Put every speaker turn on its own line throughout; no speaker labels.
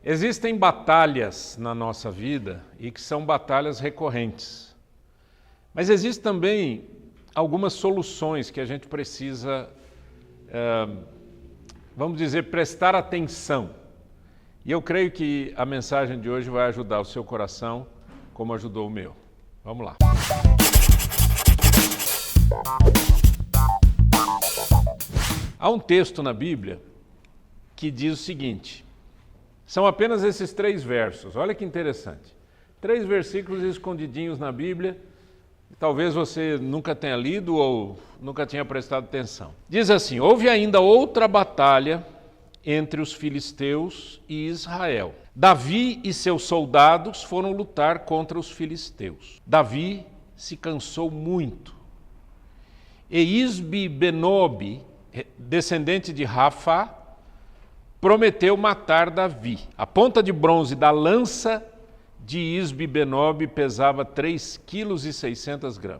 Existem batalhas na nossa vida e que são batalhas recorrentes. Mas existem também algumas soluções que a gente precisa, vamos dizer, prestar atenção. E eu creio que a mensagem de hoje vai ajudar o seu coração como ajudou o meu. Vamos lá. Há um texto na Bíblia que diz o seguinte, são apenas esses 3 versos, olha que interessante. 3 versículos escondidinhos na Bíblia, talvez você nunca tenha lido ou nunca tenha prestado atenção. Diz assim, houve ainda outra batalha entre os filisteus e Israel. Davi e seus soldados foram lutar contra os filisteus. Davi se cansou muito. E Isbi-Benob, descendente de Rafa, prometeu matar Davi. A ponta de bronze da lança de Isbi-Benob pesava 3,6 kg.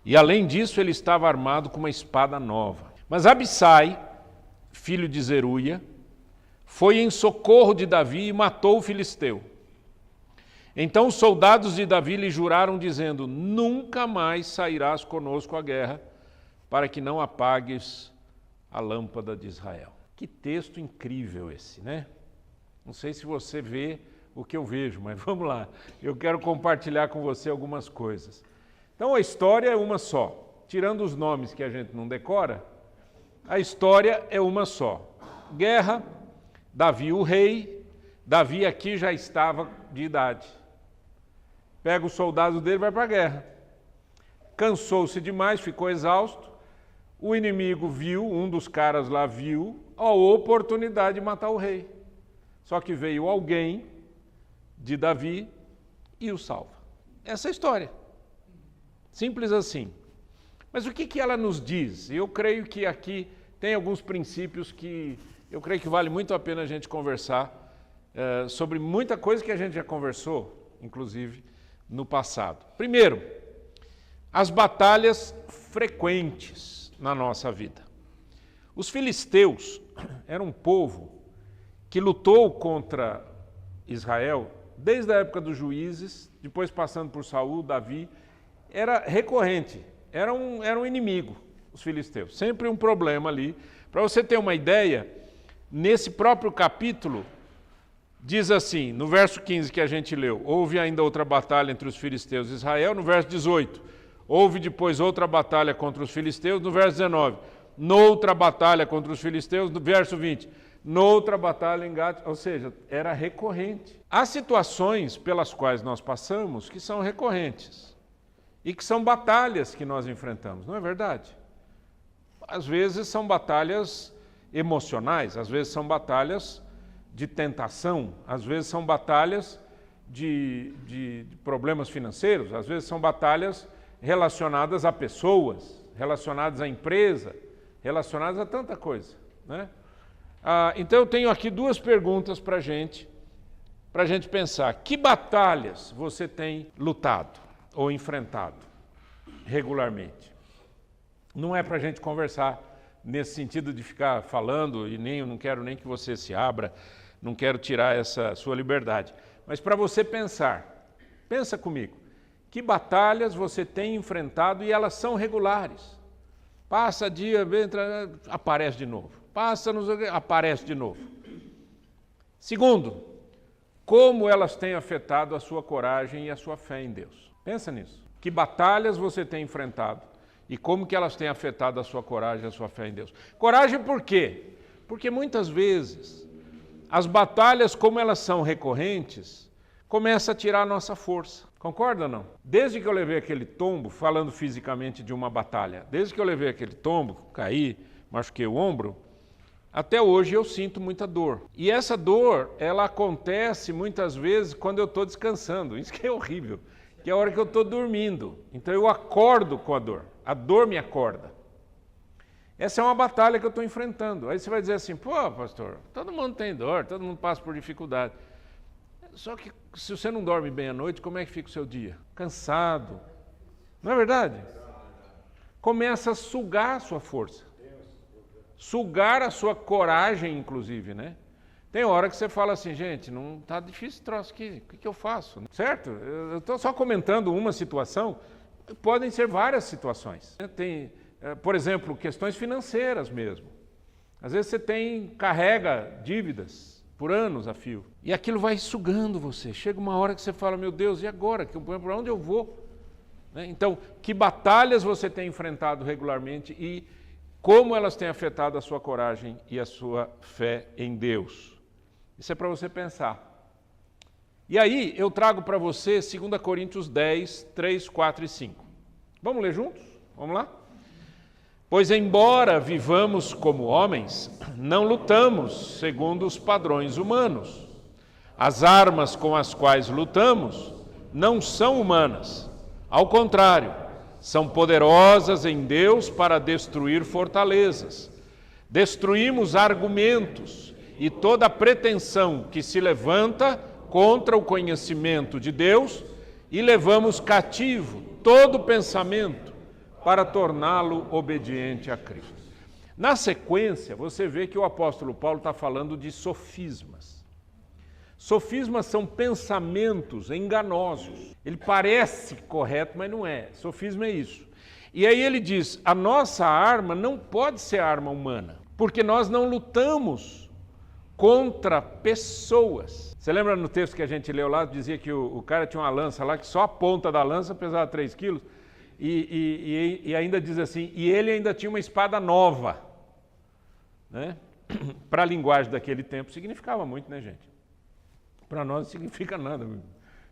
E além disso, ele estava armado com uma espada nova. Mas Abissai, filho de Zeruia, foi em socorro de Davi e matou o filisteu. Então os soldados de Davi lhe juraram, dizendo, nunca mais sairás conosco à guerra, para que não apagues a lâmpada de Israel. Que texto incrível esse, né? Não sei se você vê o que eu vejo, mas vamos lá. Eu quero compartilhar com você algumas coisas. Então a história é uma só. Tirando os nomes que a gente não decora, a história é uma só. Guerra, Davi o rei, Davi aqui já estava de idade. Pega os soldados dele e vai para a guerra. Cansou-se demais, ficou exausto. O inimigo viu, um dos caras lá viu, a oportunidade de matar o rei. Só que veio alguém de Davi e o salva. Essa é a história. Simples assim. Mas o que ela nos diz? Eu creio que aqui tem alguns princípios que eu creio que vale muito a pena a gente conversar sobre muita coisa que a gente já conversou, inclusive, no passado. Primeiro, as batalhas frequentes na nossa vida. Os filisteus eram um povo que lutou contra Israel desde a época dos juízes, depois passando por Saul, Davi, era recorrente, era um inimigo, os filisteus, sempre um problema ali. Para você ter uma ideia, nesse próprio capítulo, diz assim, no verso 15 que a gente leu, houve ainda outra batalha entre os filisteus e Israel, no verso 18, houve depois outra batalha contra os filisteus, no verso 19, noutra batalha contra os filisteus, no verso 20, noutra batalha em Gate, ou seja, era recorrente. Há situações pelas quais nós passamos que são recorrentes e que são batalhas que nós enfrentamos, não é verdade? Às vezes são batalhas emocionais, às vezes são batalhas de tentação, às vezes são batalhas de problemas financeiros, às vezes são batalhas relacionadas a pessoas, relacionadas à empresa, relacionadas a tanta coisa, né? Então eu tenho aqui 2 perguntas para a gente pensar. Que batalhas você tem lutado ou enfrentado regularmente? Não é para a gente conversar nesse sentido de ficar falando e eu não quero nem que você se abra, não quero tirar essa sua liberdade, mas para você pensar, pensa comigo, que batalhas você tem enfrentado e elas são regulares. Passa dia, entra, aparece de novo. Passa, aparece de novo. Segundo, como elas têm afetado a sua coragem e a sua fé em Deus. Pensa nisso. Que batalhas você tem enfrentado e como que elas têm afetado a sua coragem e a sua fé em Deus. Coragem por quê? Porque muitas vezes as batalhas, como elas são recorrentes, começam a tirar a nossa força. Concorda ou não? Desde que eu levei aquele tombo, falando fisicamente de uma batalha, desde que eu levei aquele tombo, caí, machuquei o ombro, até hoje eu sinto muita dor. E essa dor, ela acontece muitas vezes quando eu estou descansando. Isso que é horrível, que é a hora que eu estou dormindo. Então eu acordo com a dor me acorda. Essa é uma batalha que eu estou enfrentando. Aí você vai dizer assim, pô, pastor, todo mundo tem dor, todo mundo passa por dificuldade. Só que se você não dorme bem à noite, como é que fica o seu dia? Cansado. Não é verdade? Começa a sugar a sua força. Sugar a sua coragem, inclusive, né? Tem hora que você fala assim, gente, não está difícil esse troço aqui, o que eu faço? Certo? Eu estou só comentando uma situação, podem ser várias situações. Tem, por exemplo, questões financeiras mesmo. Às vezes você carrega dívidas por anos a fio, e aquilo vai sugando você. Chega uma hora que você fala, meu Deus, e agora? Para onde eu vou? Então, que batalhas você tem enfrentado regularmente e como elas têm afetado a sua coragem e a sua fé em Deus? Isso é para você pensar. E aí, eu trago para você 2 Coríntios 10, 3, 4 e 5. Vamos ler juntos? Vamos lá? Pois embora vivamos como homens, não lutamos segundo os padrões humanos. As armas com as quais lutamos não são humanas. Ao contrário, são poderosas em Deus para destruir fortalezas. Destruímos argumentos e toda pretensão que se levanta contra o conhecimento de Deus e levamos cativo todo pensamento para torná-lo obediente a Cristo. Na sequência, você vê que o apóstolo Paulo está falando de sofismas. Sofismas são pensamentos enganosos. Ele parece correto, mas não é. Sofisma é isso. E aí ele diz, a nossa arma não pode ser arma humana, porque nós não lutamos contra pessoas. Você lembra no texto que a gente leu lá, dizia que o cara tinha uma lança lá, que só a ponta da lança pesava 3 quilos, e ainda diz assim, e ele ainda tinha uma espada nova. Né? Para a linguagem daquele tempo significava muito, né, gente? Para nós não significa nada.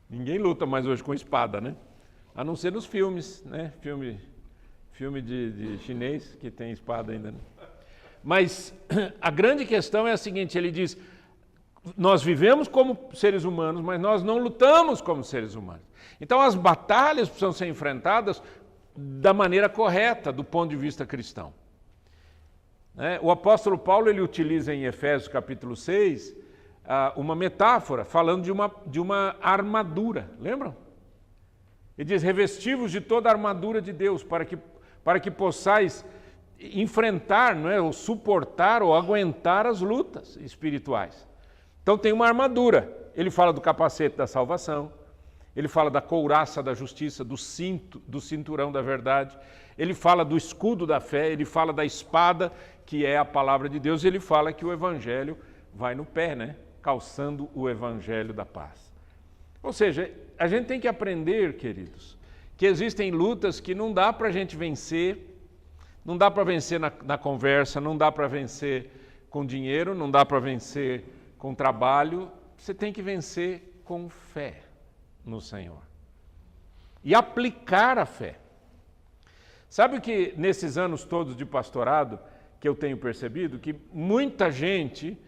Ninguém luta mais hoje com espada, né? A não ser nos filmes, né? Filme de chinês que tem espada ainda, né? Mas a grande questão é a seguinte, ele diz, nós vivemos como seres humanos, mas nós não lutamos como seres humanos. Então as batalhas precisam ser enfrentadas da maneira correta, do ponto de vista cristão. O apóstolo Paulo ele utiliza em Efésios capítulo 6 uma metáfora falando de uma armadura, lembram? Ele diz, revesti-vos de toda a armadura de Deus para que possais enfrentar, não é, ou suportar ou aguentar as lutas espirituais. Então tem uma armadura. Ele fala do capacete da salvação, ele fala da couraça da justiça, do cinturão da verdade, ele fala do escudo da fé, ele fala da espada, que é a palavra de Deus, e ele fala que o evangelho vai no pé, né? Calçando o evangelho da paz. Ou seja, a gente tem que aprender, queridos, que existem lutas que não dá para a gente vencer. Não dá para vencer na conversa, não dá para vencer com dinheiro, não dá para vencer com trabalho. Você tem que vencer com fé no Senhor. E aplicar a fé. Sabe o que nesses anos todos de pastorado que eu tenho percebido? Que muita gente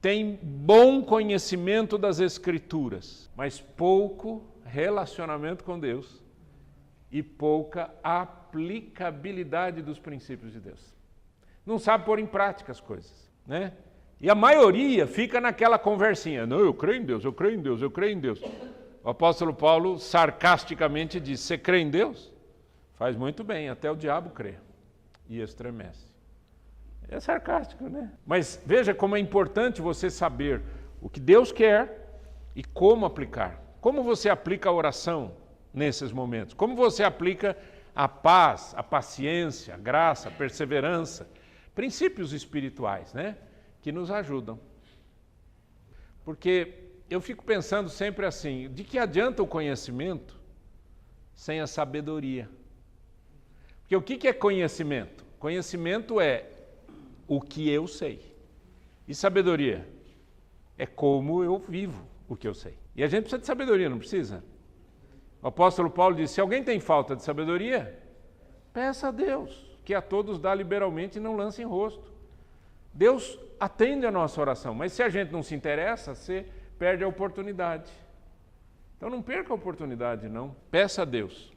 tem bom conhecimento das Escrituras, mas pouco relacionamento com Deus e pouca aplicabilidade dos princípios de Deus. Não sabe pôr em prática as coisas, né? E a maioria fica naquela conversinha, não, eu creio em Deus, eu creio em Deus, eu creio em Deus. O apóstolo Paulo sarcasticamente diz, você crê em Deus? Faz muito bem, até o diabo crê e estremece. É sarcástico, né? Mas veja como é importante você saber o que Deus quer e como aplicar. Como você aplica a oração nesses momentos? Como você aplica a paz, a paciência, a graça, a perseverança, princípios espirituais, né? Que nos ajudam. Porque eu fico pensando sempre assim, de que adianta o conhecimento sem a sabedoria? Porque o que é conhecimento? Conhecimento é o que eu sei. E sabedoria? É como eu vivo o que eu sei. E a gente precisa de sabedoria, não precisa? O apóstolo Paulo disse, se alguém tem falta de sabedoria, peça a Deus, que a todos dá liberalmente e não lance em rosto. Deus atende a nossa oração, mas se a gente não se interessa, você perde a oportunidade. Então não perca a oportunidade, não. Peça a Deus.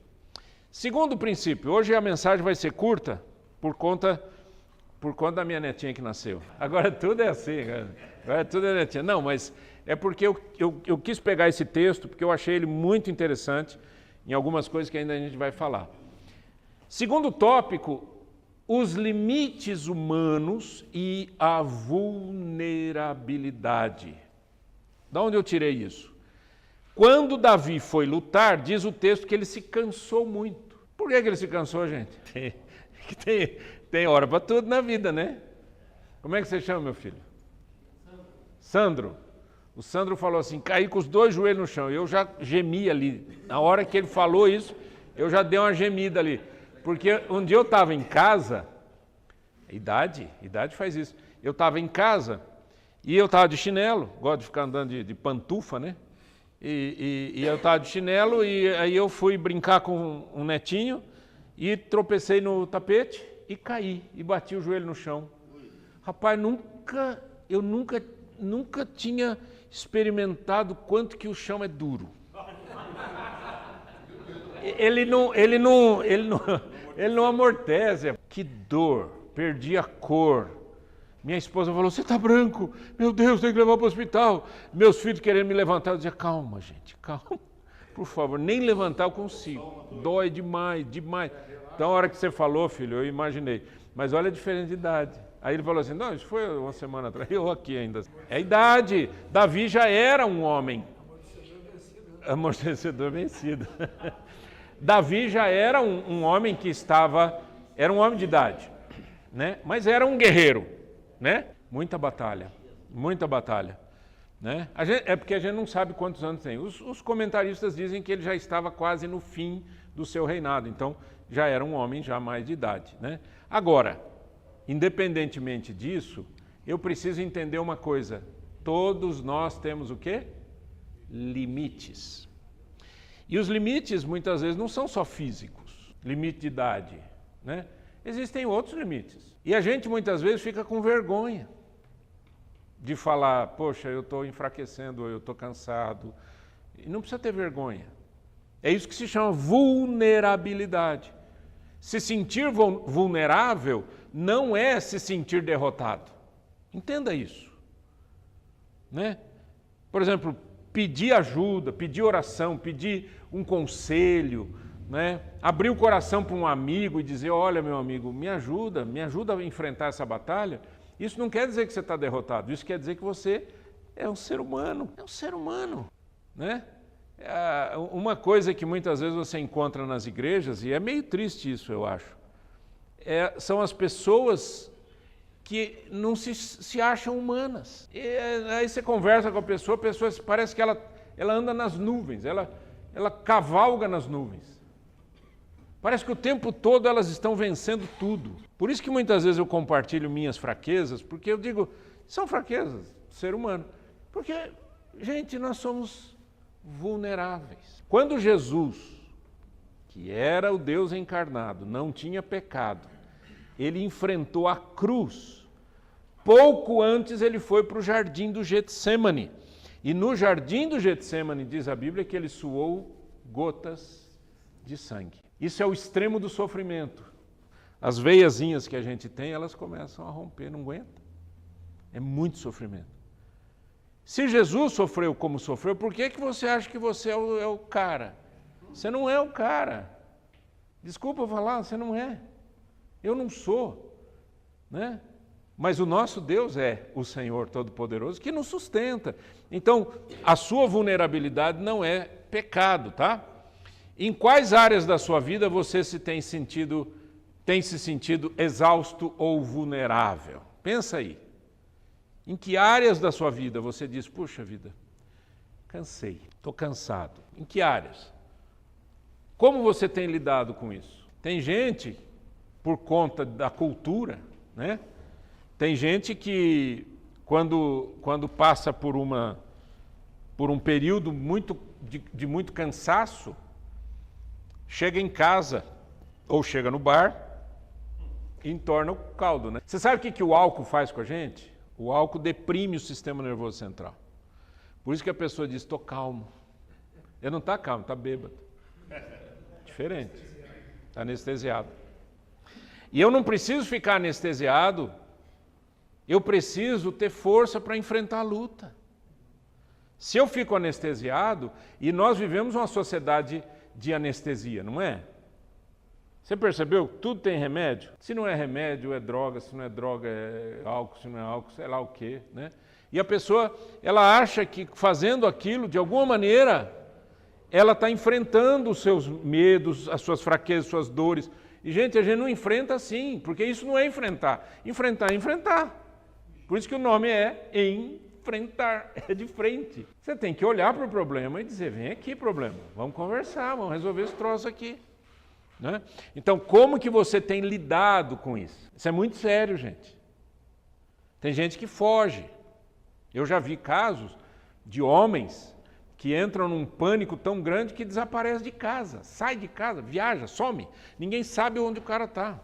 Segundo princípio, hoje a mensagem vai ser curta por conta da minha netinha que nasceu. Agora tudo é assim, agora tudo é netinha. Não, mas é porque eu quis pegar esse texto, porque eu achei ele muito interessante em algumas coisas que ainda a gente vai falar. Segundo tópico, os limites humanos e a vulnerabilidade. De onde eu tirei isso? Quando Davi foi lutar, diz o texto que ele se cansou muito. Por que ele se cansou, gente? Tem hora para tudo na vida, né? Como é que você chama, meu filho? Sandro. O Sandro falou assim, caí com os 2 joelhos no chão. Eu já gemi ali. Na hora que ele falou isso, eu já dei uma gemida ali. Porque um dia eu estava em casa, idade faz isso. Eu estava em casa e eu estava de chinelo, gosto de ficar andando de pantufa, né? E eu estava de chinelo e aí eu fui brincar com um netinho e tropecei no tapete e caí e bati o joelho no chão. Rapaz, eu nunca tinha experimentado quanto que o chão é duro. Ele não amortece. Que dor, perdi a cor. Minha esposa falou, você está branco, meu Deus, tem que levar para o hospital. Meus filhos querendo me levantar, eu dizia, calma, gente, calma, por favor, nem levantar eu consigo. Dói demais. Então, a hora que você falou, filho, eu imaginei. Mas olha a diferença de idade. Aí ele falou assim, não, isso foi uma semana atrás, eu aqui ainda. É a idade. Davi já era um homem. Amortecedor vencido. Davi já era um homem que era um homem de idade, né? Mas era um guerreiro, né? Muita batalha, né? É porque a gente não sabe quantos anos tem. Os comentaristas dizem que ele já estava quase no fim do seu reinado, então já era um homem já mais de idade, né? Agora, independentemente disso, eu preciso entender uma coisa. Todos nós temos o quê? Limites. E os limites, muitas vezes, não são só físicos. Limite de idade, né? Existem outros limites. E a gente, muitas vezes, fica com vergonha de falar, poxa, eu estou enfraquecendo, eu estou cansado. E não precisa ter vergonha. É isso que se chama vulnerabilidade. Se sentir vulnerável não é se sentir derrotado. Entenda isso, né? Por exemplo, pedir ajuda, pedir oração, pedir um conselho, né? Abrir o coração para um amigo e dizer, olha, meu amigo, me ajuda a enfrentar essa batalha. Isso não quer dizer que você está derrotado, isso quer dizer que você é um ser humano, né? Uma coisa que muitas vezes você encontra nas igrejas, e é meio triste isso, eu acho, são as pessoas que não se acham humanas. E aí você conversa com a pessoa parece que ela anda nas nuvens, ela cavalga nas nuvens. Parece que o tempo todo elas estão vencendo tudo. Por isso que muitas vezes eu compartilho minhas fraquezas, porque eu digo, são fraquezas do ser humano. Porque, gente, nós somos vulneráveis. Quando Jesus, que era o Deus encarnado, não tinha pecado, ele enfrentou a cruz. Pouco antes ele foi para o jardim do Getsêmani. E no jardim do Getsêmani, diz a Bíblia, que ele suou gotas de sangue. Isso é o extremo do sofrimento. As veiazinhas que a gente tem, elas começam a romper, não aguenta. É muito sofrimento. Se Jesus sofreu como sofreu, por que você acha que você é o cara? Você não é o cara. Desculpa falar, você não é. Eu não sou, né? Mas o nosso Deus é o Senhor Todo-Poderoso que nos sustenta. Então, a sua vulnerabilidade não é pecado, tá? Em quais áreas da sua vida você tem se sentido exausto ou vulnerável? Pensa aí. Em que áreas da sua vida você diz, puxa vida, cansei, estou cansado. Em que áreas? Como você tem lidado com isso? Tem gente, por conta da cultura, né? Tem gente que, quando passa por um período de muito cansaço, chega em casa ou chega no bar e entorna o caldo, né? Você sabe o que o álcool faz com a gente? O álcool deprime o sistema nervoso central. Por isso que a pessoa diz, estou calmo. Ele não está calmo, está bêbado. Diferente. Está anestesiado. E eu não preciso ficar anestesiado, eu preciso ter força para enfrentar a luta. Se eu fico anestesiado, e nós vivemos uma sociedade de anestesia, não é? Você percebeu que tudo tem remédio? Se não é remédio, é droga, se não é droga, é álcool, se não é álcool, sei lá o quê, né? E a pessoa, ela acha que fazendo aquilo, de alguma maneira, ela está enfrentando os seus medos, as suas fraquezas, as suas dores. E, gente, a gente não enfrenta assim, porque isso não é enfrentar. Enfrentar é enfrentar. Por isso que o nome é enfrentar, é de frente. Você tem que olhar para o problema e dizer, vem aqui, problema, vamos conversar, vamos resolver esse troço aqui. Né? Então, como que você tem lidado com isso? Isso é muito sério, gente. Tem gente que foge. Eu já vi casos de homens que entram num pânico tão grande que desaparece de casa, sai de casa, viaja, some. Ninguém sabe onde o cara está.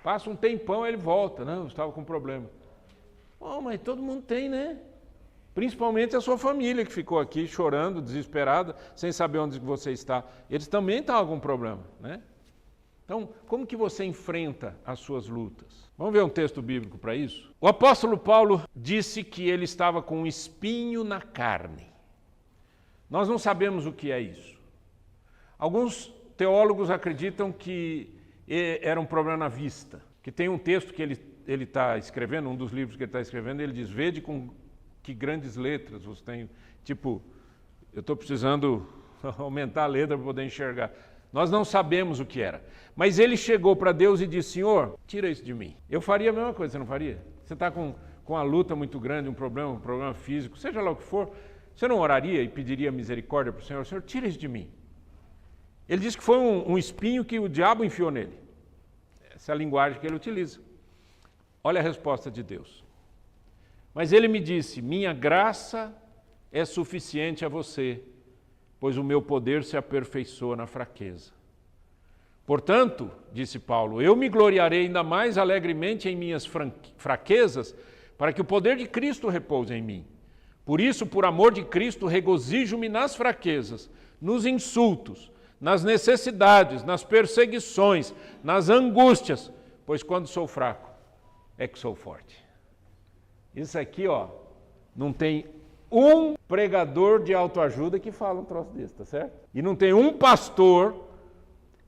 Passa um tempão, ele volta. Não, eu estava com problema. Oh, mas todo mundo tem, né? Principalmente a sua família que ficou aqui chorando, desesperada, sem saber onde você está. Eles também estão com algum problema, né? Então, como que você enfrenta as suas lutas? Vamos ver um texto bíblico para isso? O apóstolo Paulo disse que ele estava com um espinho na carne. Nós não sabemos o que é isso. Alguns teólogos acreditam que era um problema na vista, que tem um texto que ele está escrevendo, um dos livros que ele está escrevendo, ele diz, vede com que grandes letras você tem, tipo, eu estou precisando aumentar a letra para poder enxergar. Nós não sabemos o que era. Mas ele chegou para Deus e disse, Senhor, tira isso de mim. Eu faria a mesma coisa, você não faria? Você está com uma luta muito grande, um problema físico, seja lá o que for, você não oraria e pediria misericórdia para o Senhor? Senhor, tira isso de mim. Ele disse que foi um espinho que o diabo enfiou nele. Essa é a linguagem que ele utiliza. Olha a resposta de Deus. Mas ele me disse, minha graça é suficiente a você, pois o meu poder se aperfeiçoa na fraqueza. Portanto, disse Paulo, eu me gloriarei ainda mais alegremente em minhas fraquezas, para que o poder de Cristo repouse em mim. Por isso, por amor de Cristo, regozijo-me nas fraquezas, nos insultos, nas necessidades, nas perseguições, nas angústias, pois quando sou fraco, é que sou forte. Isso aqui, ó, não tem um pregador de autoajuda que fala um troço desse, tá certo? E não tem um pastor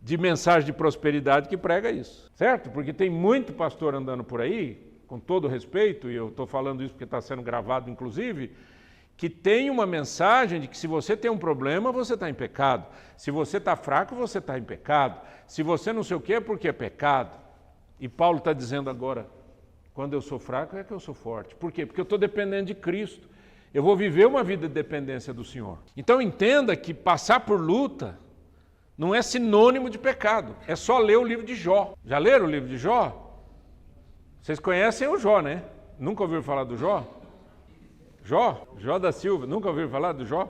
de mensagem de prosperidade que prega isso, certo? Porque tem muito pastor andando por aí, com todo respeito, e eu estou falando isso porque está sendo gravado, inclusive, que tem uma mensagem de que se você tem um problema, você está em pecado. Se você está fraco, você está em pecado. Se você não sei o que, é porque é pecado. E Paulo está dizendo agora, quando eu sou fraco é que eu sou forte. Por quê? Porque eu estou dependendo de Cristo. Eu vou viver uma vida de dependência do Senhor. Então entenda que passar por luta não é sinônimo de pecado. É só ler o livro de Jó. Já leram o livro de Jó? Vocês conhecem o Jó, né? Nunca ouviram falar do Jó? Jó da Silva, nunca ouviram falar do Jó?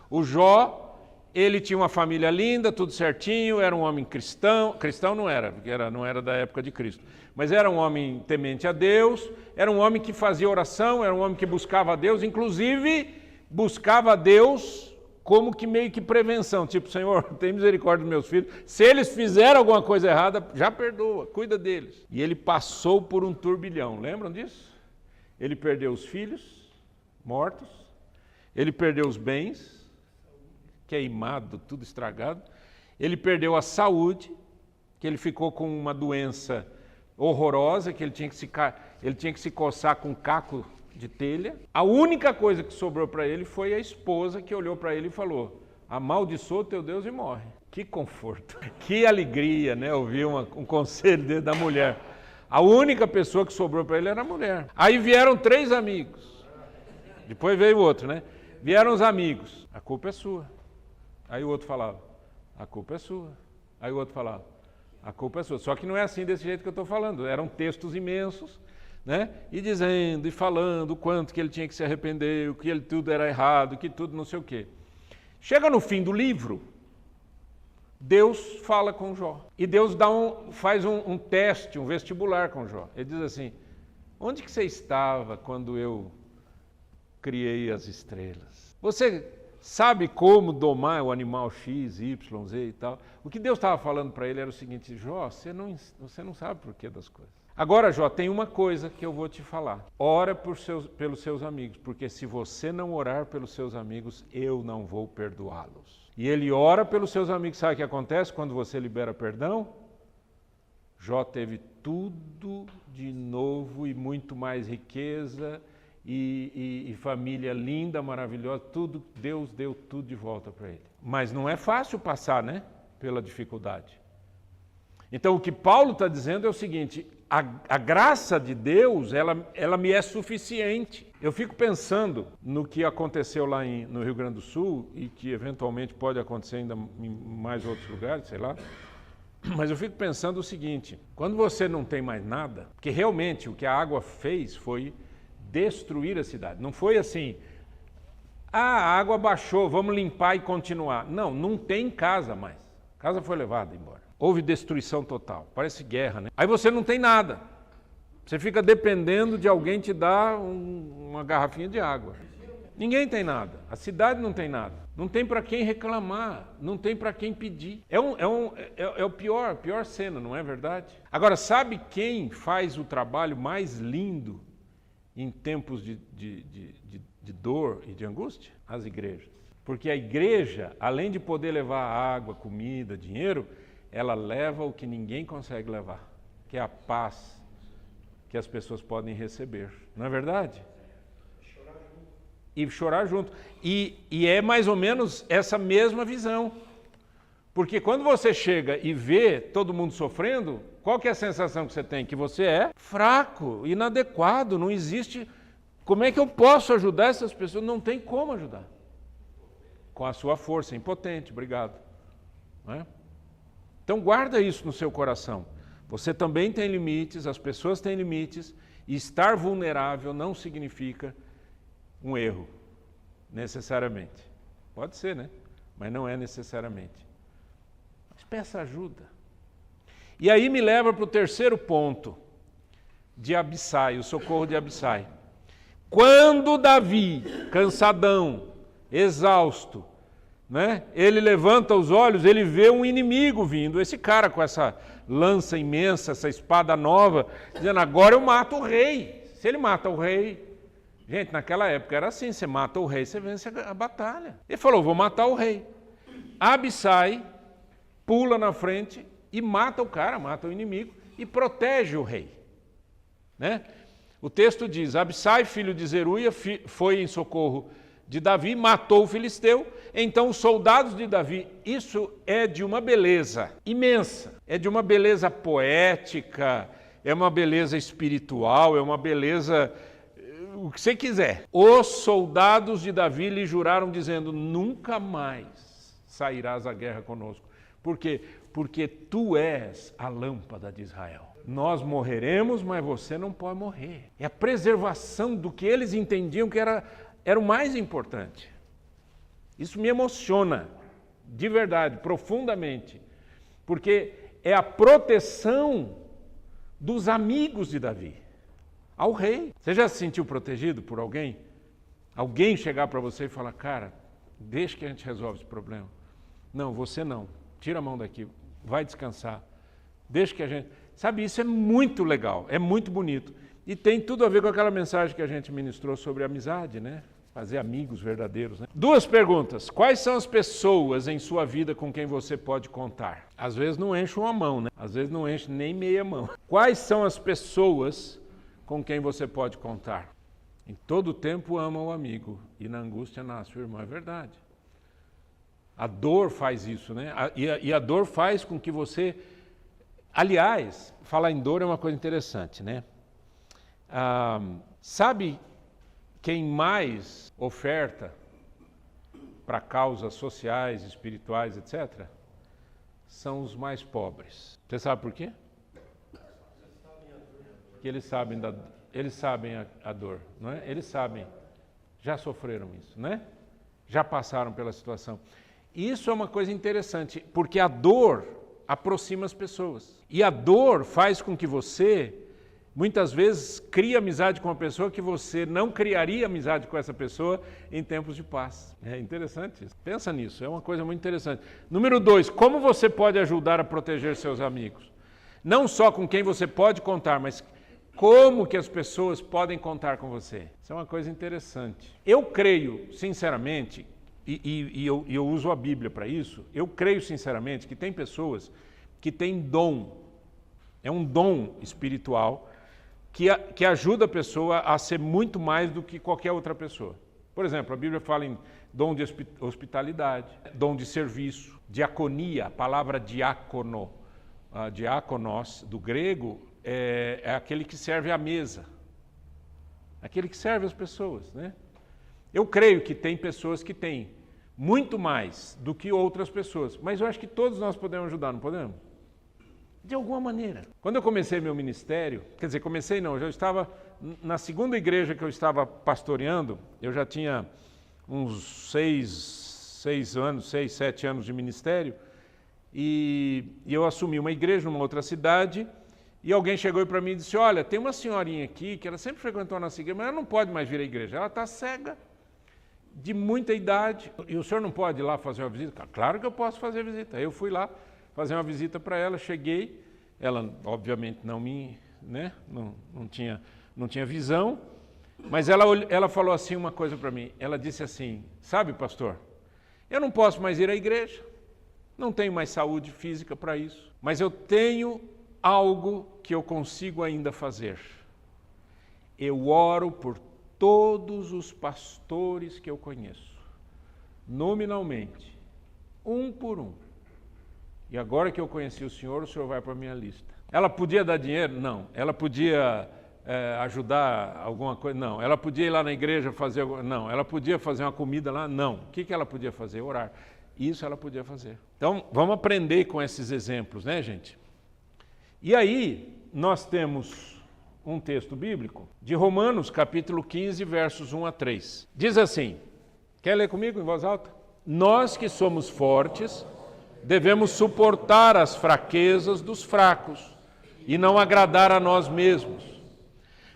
O Jó, ele tinha uma família linda, tudo certinho, era um homem cristão não era, porque não era da época de Cristo, mas era um homem temente a Deus, era um homem que fazia oração, era um homem que buscava a Deus, inclusive buscava a Deus como que meio que prevenção, tipo, Senhor, tem misericórdia dos meus filhos, se eles fizeram alguma coisa errada, já perdoa, cuida deles. E ele passou por um turbilhão, lembram disso? Ele perdeu os filhos mortos, ele perdeu os bens, queimado, tudo estragado, ele perdeu a saúde, que ele ficou com uma doença horrorosa, que ele tinha que se coçar com um caco de telha. A única coisa que sobrou para ele foi a esposa que olhou para ele e falou, amaldiçoa o teu Deus e morre. Que conforto, que alegria, né? Ouvir um conselho da mulher. A única pessoa que sobrou para ele era a mulher. Aí vieram 3 amigos. Depois veio o outro, né? Vieram os amigos. A culpa é sua. Aí o outro falava, a culpa é sua. Aí o outro falava, a culpa é sua. Só que não é assim desse jeito que eu estou falando. Eram textos imensos, né? E dizendo e falando o quanto que ele tinha que se arrepender, o que ele tudo era errado, que tudo não sei o quê. Chega no fim do livro, Deus fala com Jó. E Deus faz um teste, um vestibular com Jó. Ele diz assim, onde que você estava quando eu criei as estrelas? Você sabe como domar o animal X, Y, Z e tal? O que Deus estava falando para ele era o seguinte, Jó, você não sabe por que das coisas. Agora, Jó, tem uma coisa que eu vou te falar. Ora pelos seus amigos, porque se você não orar pelos seus amigos, eu não vou perdoá-los. E ele ora pelos seus amigos, sabe o que acontece quando você libera perdão? Jó teve tudo de novo e muito mais riqueza e família linda, maravilhosa, tudo, Deus deu tudo de volta para ele. Mas não é fácil passar, né, pela dificuldade. Então o que Paulo está dizendo é o seguinte, a graça de Deus, ela me é suficiente. Eu fico pensando no que aconteceu lá no Rio Grande do Sul e que eventualmente pode acontecer ainda em mais outros lugares, sei lá. Mas eu fico pensando o seguinte, quando você não tem mais nada, porque realmente o que a água fez foi destruir a cidade. Não foi assim, a água baixou, vamos limpar e continuar. Não, não tem casa mais. A casa foi levada embora. Houve destruição total. Parece guerra, né? Aí você não tem nada. Você fica dependendo de alguém te dar uma garrafinha de água. Ninguém tem nada. A cidade não tem nada. Não tem para quem reclamar. Não tem para quem pedir. É a pior cena, não é verdade? Agora, sabe quem faz o trabalho mais lindo em tempos de dor e de angústia? As igrejas. Porque a igreja, além de poder levar água, comida, dinheiro, ela leva o que ninguém consegue levar, que é a paz que as pessoas podem receber. Não é verdade? E chorar junto. E é mais ou menos essa mesma visão. Porque quando você chega e vê todo mundo sofrendo, qual que é a sensação que você tem? Que você é fraco, inadequado, não existe. Como é que eu posso ajudar essas pessoas? Não tem como ajudar. Com a sua força, impotente, obrigado. Não é? Então guarda isso no seu coração. Você também tem limites, as pessoas têm limites, e estar vulnerável não significa um erro, necessariamente. Pode ser, né? Mas não é necessariamente. Mas peça ajuda. E aí me leva para o terceiro ponto de Abissai, o socorro de Abissai. Quando Davi, cansadão, exausto, né? Ele levanta os olhos, ele vê um inimigo vindo, esse cara com essa lança imensa, essa espada nova, dizendo, agora eu mato o rei. Se ele mata o rei, gente, naquela época era assim, você mata o rei, você vence a batalha. Ele falou, vou matar o rei. Abissai pula na frente e mata o cara, mata o inimigo e protege o rei. Né? O texto diz, Abissai, filho de Zeruia, foi em socorro de Davi, matou o filisteu, então os soldados de Davi, isso é de uma beleza imensa, é de uma beleza poética, é uma beleza espiritual, é uma beleza, o que você quiser. Os soldados de Davi lhe juraram dizendo, nunca mais sairás à guerra conosco. Por quê? Porque tu és a lâmpada de Israel. Nós morreremos, mas você não pode morrer. É a preservação do que eles entendiam que era o mais importante. Isso me emociona, de verdade, profundamente, porque é a proteção dos amigos de Davi ao rei. Você já se sentiu protegido por alguém? Alguém chegar para você e falar, cara, deixa que a gente resolve esse problema. Não, você não. Tira a mão daqui, vai descansar. Deixa que a gente... Sabe, isso é muito legal, é muito bonito. E tem tudo a ver com aquela mensagem que a gente ministrou sobre amizade, né? Fazer amigos verdadeiros, né? Duas perguntas. Quais são as pessoas em sua vida com quem você pode contar? Às vezes não enche uma mão, né? Às vezes não enche nem meia mão. Quais são as pessoas com quem você pode contar? Em todo tempo ama o amigo e na angústia nasce o irmão. É verdade. A dor faz isso, né? E a dor faz com que você... Aliás, falar em dor é uma coisa interessante, né? Sabe quem mais oferta para causas sociais, espirituais, etc., são os mais pobres. Você sabe por quê? Porque eles sabem a dor, não é? Eles sabem, já sofreram isso, né? Já passaram pela situação. Isso é uma coisa interessante, porque a dor aproxima as pessoas. E a dor faz com que você, muitas vezes, crie amizade com uma pessoa que você não criaria amizade com essa pessoa em tempos de paz. É interessante isso. Pensa nisso, é uma coisa muito interessante. Número 2, como você pode ajudar a proteger seus amigos? Não só com quem você pode contar, mas como que as pessoas podem contar com você? Isso é uma coisa interessante. Eu creio, sinceramente, e eu uso a Bíblia para isso, eu creio sinceramente que tem pessoas que têm dom É um dom espiritual que ajuda a pessoa a ser muito mais do que qualquer outra pessoa. Por exemplo, a Bíblia fala em dom de hospitalidade, dom de serviço, diaconia, a palavra diácono, diáconos, do grego, é aquele que serve à mesa, aquele que serve as pessoas, né? Eu creio que tem pessoas que têm muito mais do que outras pessoas, mas eu acho que todos nós podemos ajudar, não podemos? De alguma maneira. Quando eu comecei meu ministério, quer dizer, comecei não, eu já estava na segunda igreja que eu estava pastoreando, eu já tinha uns 6, 7 anos de ministério, e eu assumi uma igreja numa outra cidade, e alguém chegou para mim e disse, olha, tem uma senhorinha aqui, que ela sempre frequentou a nossa igreja, mas ela não pode mais vir à igreja, ela está cega, de muita idade, e o senhor não pode ir lá fazer uma visita? Claro que eu posso fazer visita. Eu fui lá fazer uma visita para ela, cheguei, ela obviamente não tinha visão, mas ela falou assim uma coisa para mim, ela disse assim, sabe pastor, eu não posso mais ir à igreja, não tenho mais saúde física para isso, mas eu tenho algo que eu consigo ainda fazer. Eu oro por todos os pastores que eu conheço, nominalmente, um por um. E agora que eu conheci o senhor vai para a minha lista. Ela podia dar dinheiro? Não. Ela podia ajudar alguma coisa? Não. Ela podia ir lá na igreja fazer? Não. Ela podia fazer uma comida lá? Não. O que ela podia fazer? Orar. Isso ela podia fazer. Então, vamos aprender com esses exemplos, né, gente? E aí, nós temos um texto bíblico de Romanos, capítulo 15, versos 1 a 3. Diz assim, quer ler comigo em voz alta? Nós que somos fortes, devemos suportar as fraquezas dos fracos e não agradar a nós mesmos.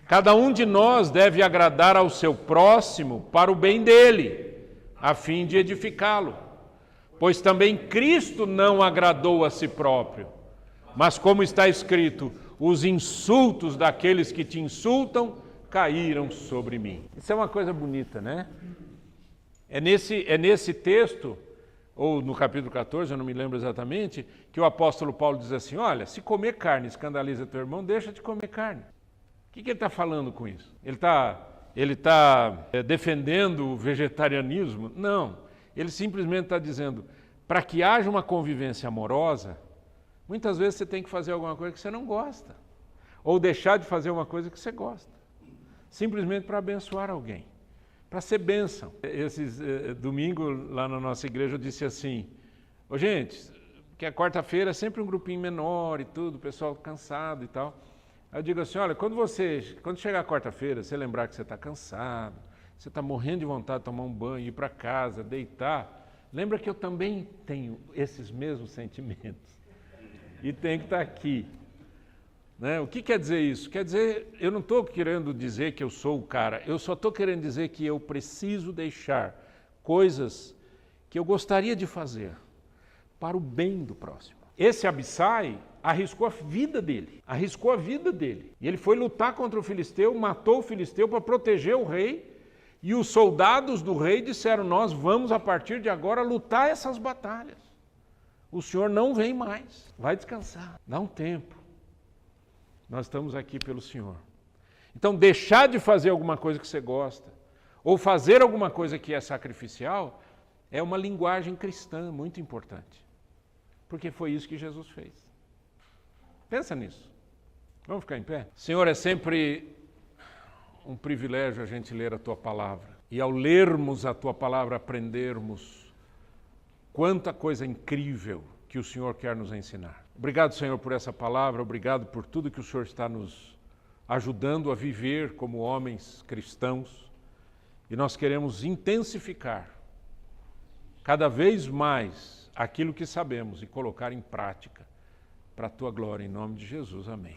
Cada um de nós deve agradar ao seu próximo para o bem dele, a fim de edificá-lo. Pois também Cristo não agradou a si próprio, mas como está escrito, os insultos daqueles que te insultam caíram sobre mim. Isso é uma coisa bonita, né? É nesse texto, ou no capítulo 14, eu não me lembro exatamente, que o apóstolo Paulo diz assim, olha, se comer carne escandaliza teu irmão, deixa de comer carne. O que ele está falando com isso? Ele está defendendo o vegetarianismo? Não. Ele simplesmente está dizendo, para que haja uma convivência amorosa, muitas vezes você tem que fazer alguma coisa que você não gosta, ou deixar de fazer uma coisa que você gosta, simplesmente para abençoar alguém, para ser bênção. Domingo, lá na nossa igreja, eu disse assim, gente, que a quarta-feira é sempre um grupinho menor e tudo, o pessoal cansado e tal. Aí eu digo assim, olha, quando chegar a quarta-feira, você lembrar que você está cansado, você está morrendo de vontade de tomar um banho, ir para casa, deitar, lembra que eu também tenho esses mesmos sentimentos. E tem que estar aqui. Né? O que quer dizer isso? Quer dizer, eu não estou querendo dizer que eu sou o cara, eu só estou querendo dizer que eu preciso deixar coisas que eu gostaria de fazer para o bem do próximo. Esse Abissai arriscou a vida dele, E ele foi lutar contra o filisteu, matou o filisteu para proteger o rei, e os soldados do rei disseram, nós vamos a partir de agora lutar essas batalhas. O senhor não vem mais, vai descansar, dá um tempo. Nós estamos aqui pelo senhor. Então, deixar de fazer alguma coisa que você gosta, ou fazer alguma coisa que é sacrificial, é uma linguagem cristã muito importante. Porque foi isso que Jesus fez. Pensa nisso. Vamos ficar em pé? Senhor, é sempre um privilégio a gente ler a Tua Palavra. E ao lermos a Tua Palavra, aprendermos quanta coisa incrível que o Senhor quer nos ensinar. Obrigado, Senhor, por essa palavra, obrigado por tudo que o Senhor está nos ajudando a viver como homens cristãos. E nós queremos intensificar cada vez mais aquilo que sabemos e colocar em prática para a Tua glória, em nome de Jesus. Amém.